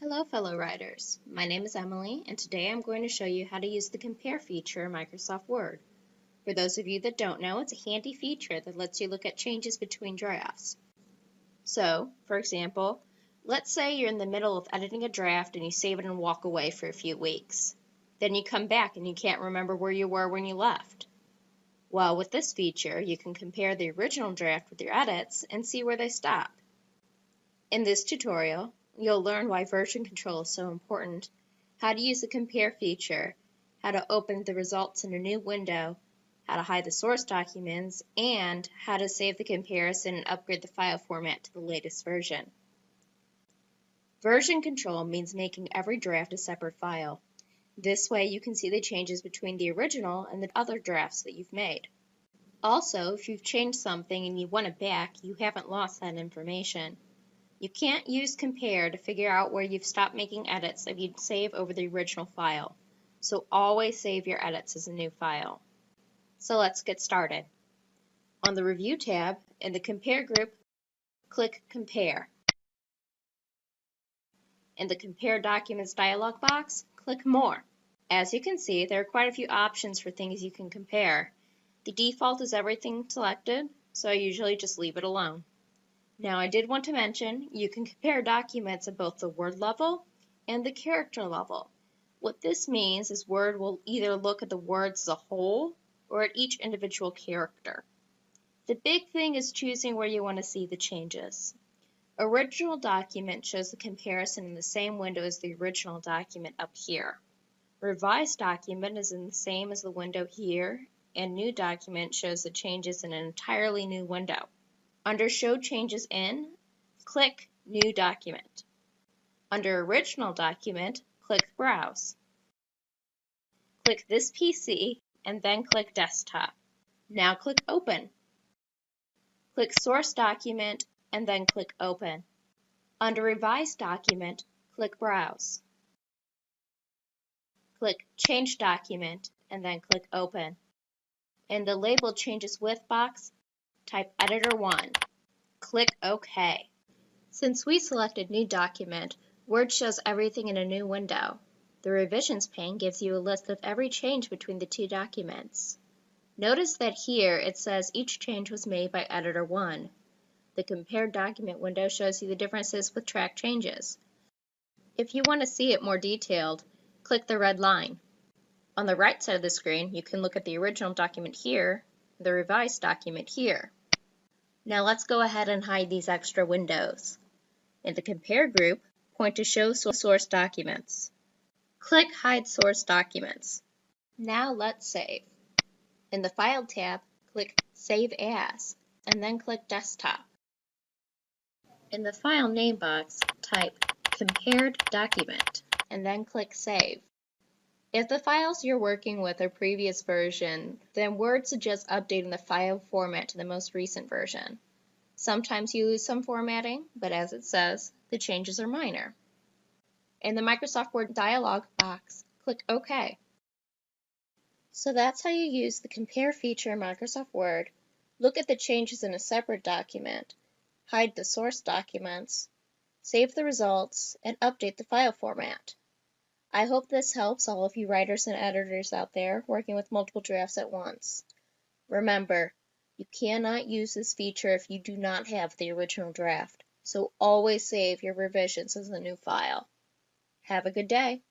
Hello fellow writers, my name is Emily and today I'm going to show you how to use the Compare feature in Microsoft Word. For those of you that don't know, it's a handy feature that lets you look at changes between drafts. So, for example, let's say you're in the middle of editing a draft and you save it and walk away for a few weeks. Then you come back and you can't remember where you were when you left. Well, with this feature, you can compare the original draft with your edits and see where they stop. In this tutorial, you'll learn why version control is so important, how to use the Compare feature, how to open the results in a new window, how to hide the source documents, and how to save the comparison and upgrade the file format to the latest version. Version control means making every draft a separate file. This way you can see the changes between the original and the other drafts that you've made. Also, if you've changed something and you want it back, you haven't lost that information. You can't use Compare to figure out where you've stopped making edits if you'd save over the original file, so always save your edits as a new file. So let's get started. On the Review tab, in the Compare group, click Compare. In the Compare Documents dialog box, click More. As you can see, there are quite a few options for things you can compare. The default is everything selected, so I usually just leave it alone. Now, I did want to mention you can compare documents at both the word level and the character level. What this means is Word will either look at the words as a whole or at each individual character. The big thing is choosing where you want to see the changes. Original document shows the comparison in the same window as the original document up here. Revised document is in the same as the window here, and new document shows the changes in an entirely new window. Under Show Changes In, click New Document. Under Original Document, click Browse. Click this PC and then click Desktop. Now click Open. Click Source Document and then click Open. Under Revised Document, click Browse. Click Change Document and then click Open. In the Label Changes With box, type Editor 1. Click OK. Since we selected New Document, Word shows everything in a new window. The Revisions pane gives you a list of every change between the two documents. Notice that here it says each change was made by Editor 1. The Compare Document window shows you the differences with track changes. If you want to see it more detailed, click the red line. On the right side of the screen, you can look at the original document here, the revised document here. Now let's go ahead and hide these extra windows. In the Compare group, point to Show Source Documents. Click Hide Source Documents. Now let's save. In the File tab, click Save As, and then click Desktop. In the File name box, type Compared Document, and then click Save. If the files you're working with are previous version, then Word suggests updating the file format to the most recent version. Sometimes you lose some formatting, but as it says, the changes are minor. In the Microsoft Word dialog box, click OK. So that's how you use the Compare feature in Microsoft Word, look at the changes in a separate document, hide the source documents, save the results, and update the file format. I hope this helps all of you writers and editors out there working with multiple drafts at once. Remember, you cannot use this feature if you do not have the original draft, so always save your revisions as a new file. Have a good day.